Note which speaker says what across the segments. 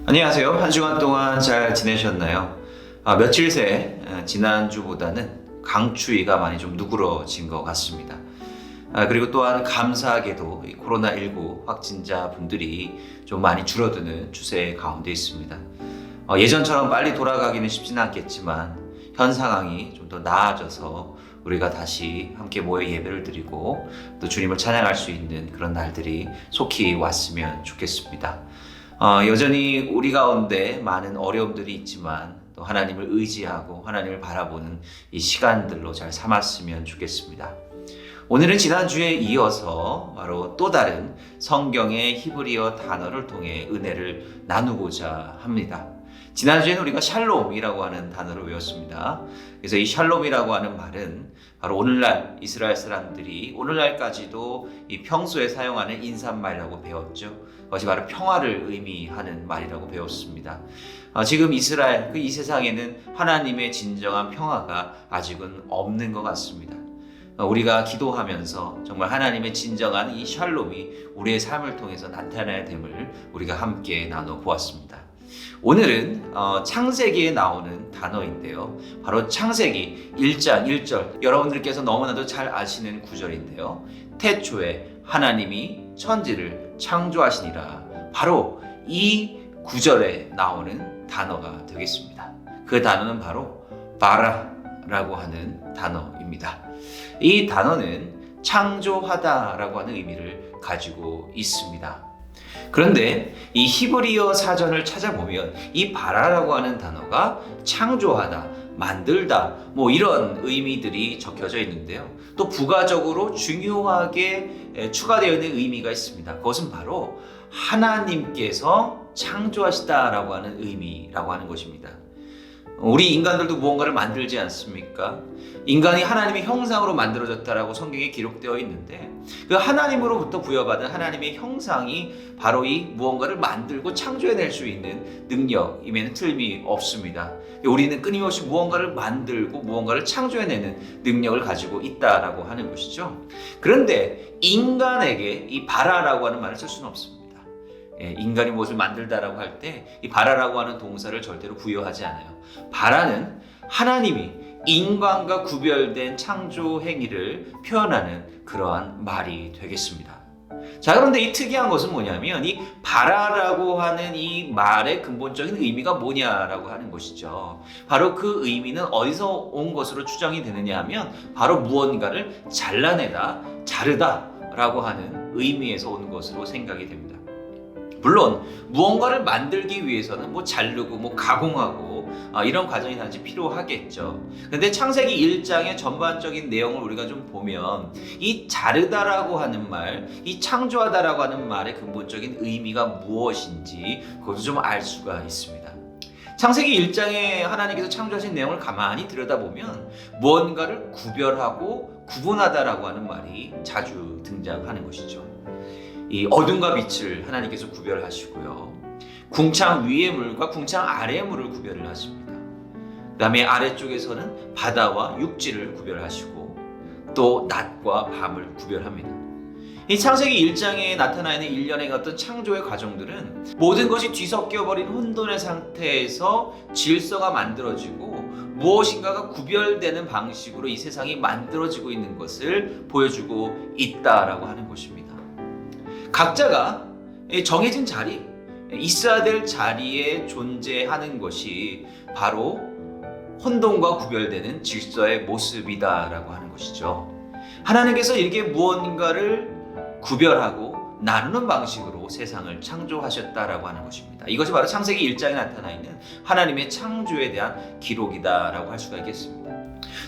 Speaker 1: 안녕하세요. 한 주간 동안 잘 지내셨나요? 며칠 새 지난주보다는 강추위가 많이 좀 누그러진 것 같습니다. 그리고 또한 감사하게도 이 코로나19 확진자 분들이 좀 많이 줄어드는 추세 가운데 있습니다. 예전처럼 빨리 돌아가기는 쉽지는 않겠지만 현 상황이 좀 더 나아져서 우리가 다시 함께 모여 예배를 드리고 또 주님을 찬양할 수 있는 그런 날들이 속히 왔으면 좋겠습니다. 여전히 우리 가운데 많은 어려움들이 있지만 또 하나님을 의지하고 하나님을 바라보는 이 시간들로 잘 삼았으면 좋겠습니다. 오늘은 지난주에 이어서 바로 또 다른 성경의 히브리어 단어를 통해 은혜를 나누고자 합니다. 지난주에는 우리가 샬롬이라고 하는 단어를 외웠습니다. 그래서 이 샬롬이라고 하는 말은 바로 오늘날 이스라엘 사람들이 오늘날까지도 이 평소에 사용하는 인사말이라고 배웠죠. 그것이 바로 평화를 의미하는 말이라고 배웠습니다. 지금 이스라엘, 이 세상에는 하나님의 진정한 평화가 아직은 없는 것 같습니다. 우리가 기도하면서 정말 하나님의 진정한 이 샬롬이 우리의 삶을 통해서 나타나야 됨을 우리가 함께 나눠보았습니다. 오늘은 창세기에 나오는 단어인데요. 바로 창세기 1장 1절, 여러분들께서 너무나도 잘 아시는 구절인데요. 태초에 하나님이 천지를 창조하시니라. 바로 이 구절에 나오는 단어가 되겠습니다. 그 단어는 바로 바라라고 하는 단어입니다. 이 단어는 창조하다라고 하는 의미를 가지고 있습니다. 그런데 이 히브리어 사전을 찾아보면 이 바라라고 하는 단어가 창조하다, 만들다 이런 의미들이 적혀져 있는데요. 또 부가적으로 중요하게 추가되어 있는 의미가 있습니다. 그것은 바로 하나님께서 창조하시다라고 하는 의미라고 하는 것입니다. 우리 인간들도 무언가를 만들지 않습니까? 인간이 하나님의 형상으로 만들어졌다라고 성경에 기록되어 있는데 그 하나님으로부터 부여받은 하나님의 형상이 바로 이 무언가를 만들고 창조해낼 수 있는 능력임에는 틀림이 없습니다. 우리는 끊임없이 무언가를 만들고 무언가를 창조해내는 능력을 가지고 있다라고 하는 것이죠. 그런데 인간에게 이 바라라고 하는 말을 쓸 수는 없습니다. 인간이 무엇을 만들다라고 할 때 이 바라라고 하는 동사를 절대로 부여하지 않아요. 바라는 하나님이 인간과 구별된 창조 행위를 표현하는 그러한 말이 되겠습니다. 자, 그런데 이 특이한 것은 뭐냐면 이 바라라고 하는 이 말의 근본적인 의미가 뭐냐라고 하는 것이죠. 바로 그 의미는 어디서 온 것으로 추정이 되느냐 하면 바로 무언가를 잘라내다, 자르다라고 하는 의미에서 오는 것으로 생각이 됩니다. 물론 무언가를 만들기 위해서는 자르고 가공하고 이런 과정이 단지 필요하겠죠. 근데 창세기 1장의 전반적인 내용을 우리가 좀 보면 이 자르다라고 하는 말, 이 창조하다라고 하는 말의 근본적인 의미가 무엇인지 그것을 좀 알 수가 있습니다. 창세기 1장에 하나님께서 창조하신 내용을 가만히 들여다보면 무언가를 구별하고 구분하다라고 하는 말이 자주 등장하는 것이죠. 이 어둠과 빛을 하나님께서 구별하시고요. 궁창 위의 물과 궁창 아래의 물을 구별을 하십니다. 그 다음에 아래쪽에서는 바다와 육지를 구별하시고 또 낮과 밤을 구별합니다. 이 창세기 1장에 나타나 있는 일련의 어떤 창조의 과정들은 모든 것이 뒤섞여버린 혼돈의 상태에서 질서가 만들어지고 무엇인가가 구별되는 방식으로 이 세상이 만들어지고 있는 것을 보여주고 있다라고 하는 것입니다. 각자가 정해진 자리, 있어야 될 자리에 존재하는 것이 바로 혼돈과 구별되는 질서의 모습이다라고 하는 것이죠. 하나님께서 이렇게 무언가를 구별하고 나누는 방식으로 세상을 창조하셨다라고 하는 것입니다. 이것이 바로 창세기 1장에 나타나 있는 하나님의 창조에 대한 기록이다라고 할 수가 있겠습니다.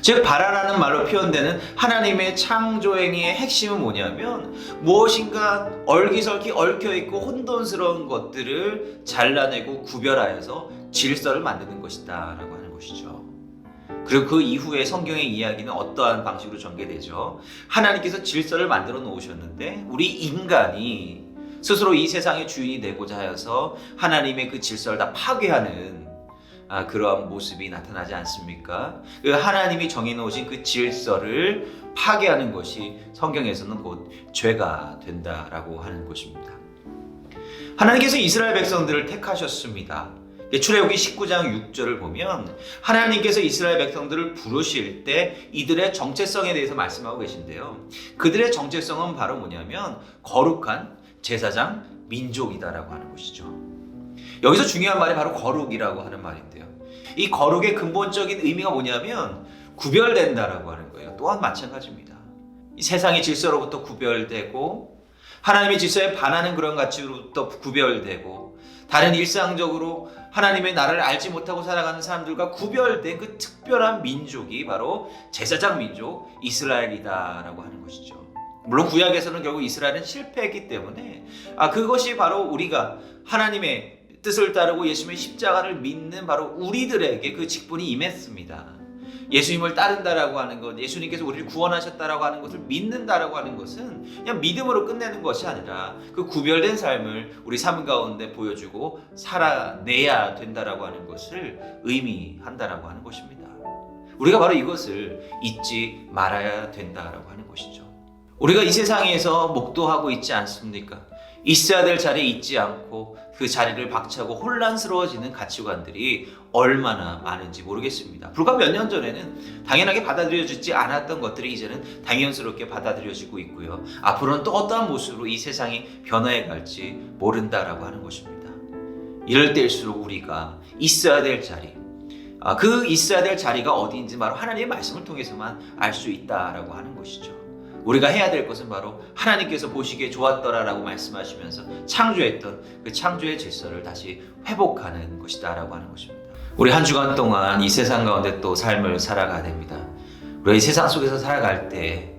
Speaker 1: 즉 바라라는 말로 표현되는 하나님의 창조행위의 핵심은 뭐냐면 무엇인가 얼기설기 얽혀있고 혼돈스러운 것들을 잘라내고 구별하여서 질서를 만드는 것이다 라고 하는 것이죠. 그리고 그 이후에 성경의 이야기는 어떠한 방식으로 전개되죠. 하나님께서 질서를 만들어 놓으셨는데 우리 인간이 스스로 이 세상의 주인이 되고자 하여서 하나님의 그 질서를 다 파괴하는 그러한 모습이 나타나지 않습니까? 그 하나님이 정해놓으신 그 질서를 파괴하는 것이 성경에서는 곧 죄가 된다라고 하는 것입니다. 하나님께서 이스라엘 백성들을 택하셨습니다. 출애굽기 19장 6절을 보면 하나님께서 이스라엘 백성들을 부르실 때 이들의 정체성에 대해서 말씀하고 계신데요. 그들의 정체성은 바로 뭐냐면 거룩한 제사장 민족이다라고 하는 것이죠. 여기서 중요한 말이 바로 거룩이라고 하는 말인데요. 이 거룩의 근본적인 의미가 뭐냐면 구별된다라고 하는 거예요. 또한 마찬가지입니다. 이 세상의 질서로부터 구별되고 하나님의 질서에 반하는 그런 가치로부터 구별되고 다른 일상적으로 하나님의 나라를 알지 못하고 살아가는 사람들과 구별된 그 특별한 민족이 바로 제사장 민족 이스라엘이다라고 하는 것이죠. 물론 구약에서는 결국 이스라엘은 실패했기 때문에 그것이 바로 우리가 하나님의 뜻을 따르고 예수님의 십자가를 믿는 바로 우리들에게 그 직분이 임했습니다. 예수님을 따른다라고 하는 것, 예수님께서 우리를 구원하셨다라고 하는 것을 믿는다라고 하는 것은 그냥 믿음으로 끝내는 것이 아니라 그 구별된 삶을 우리 삶 가운데 보여주고 살아내야 된다라고 하는 것을 의미한다라고 하는 것입니다. 우리가 바로 이것을 잊지 말아야 된다라고 하는 것이죠. 우리가 이 세상에서 목도하고 있지 않습니까? 있어야 될 자리에 있지 않고 그 자리를 박차고 혼란스러워지는 가치관들이 얼마나 많은지 모르겠습니다. 불과 몇 년 전에는 당연하게 받아들여지지 않았던 것들이 이제는 당연스럽게 받아들여지고 있고요. 앞으로는 또 어떠한 모습으로 이 세상이 변화해 갈지 모른다라고 하는 것입니다. 이럴 때일수록 우리가 있어야 될 자리, 그 있어야 될 자리가 어디인지 바로 하나님의 말씀을 통해서만 알 수 있다라고 하는 것이죠. 우리가 해야 될 것은 바로 하나님께서 보시기에 좋았더라라고 말씀하시면서 창조했던 그 창조의 질서를 다시 회복하는 것이다 라고 하는 것입니다. 우리 한 주간 동안 이 세상 가운데 또 삶을 살아가야 됩니다. 우리가 이 세상 속에서 살아갈 때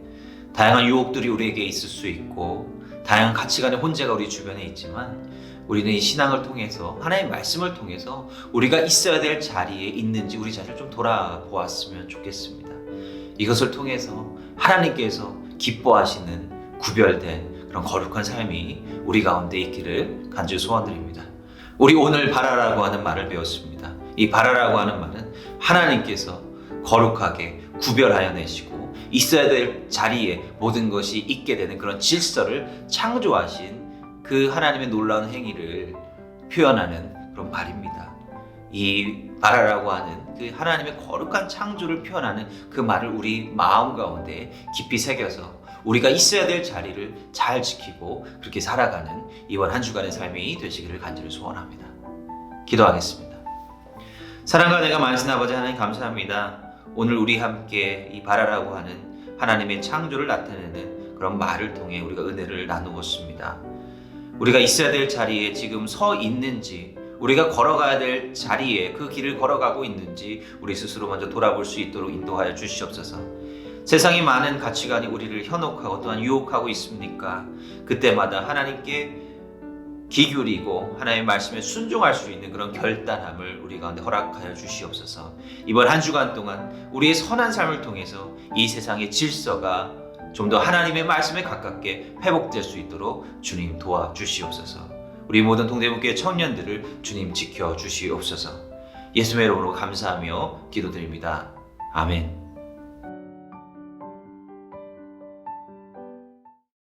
Speaker 1: 다양한 유혹들이 우리에게 있을 수 있고 다양한 가치관의 혼재가 우리 주변에 있지만 우리는 이 신앙을 통해서 하나님의 말씀을 통해서 우리가 있어야 될 자리에 있는지 우리 자신을 좀 돌아보았으면 좋겠습니다. 이것을 통해서 하나님께서 기뻐하시는 구별된 그런 거룩한 삶이 우리 가운데 있기를 간절히 소원드립니다. 우리 오늘 바라라고 하는 말을 배웠습니다. 이 바라라고 하는 말은 하나님께서 거룩하게 구별하여 내시고 있어야 될 자리에 모든 것이 있게 되는 그런 질서를 창조하신 그 하나님의 놀라운 행위를 표현하는 그런 말입니다. 이 바라라고 하는 그 하나님의 거룩한 창조를 표현하는 그 말을 우리 마음 가운데 깊이 새겨서 우리가 있어야 될 자리를 잘 지키고 그렇게 살아가는 이번 한 주간의 삶이 되시기를 간절히 소원합니다. 기도하겠습니다. 사랑과 내가 많으신 아버지 하나님 감사합니다. 오늘 우리 함께 이 바라라고 하는 하나님의 창조를 나타내는 그런 말을 통해 우리가 은혜를 나누었습니다. 우리가 있어야 될 자리에 지금 서 있는지 우리가 걸어가야 될 자리에 그 길을 걸어가고 있는지 우리 스스로 먼저 돌아볼 수 있도록 인도하여 주시옵소서. 세상의 많은 가치관이 우리를 현혹하고 또한 유혹하고 있습니까? 그때마다 하나님께 기울이고 하나님의 말씀에 순종할 수 있는 그런 결단함을 우리 가운데 허락하여 주시옵소서. 이번 한 주간 동안 우리의 선한 삶을 통해서 이 세상의 질서가 좀 더 하나님의 말씀에 가깝게 회복될 수 있도록 주님 도와주시옵소서. 우리 모든 동대문교회 청년들을 주님 지켜주시옵소서. 예수의 이름으로 감사하며 기도드립니다. 아멘.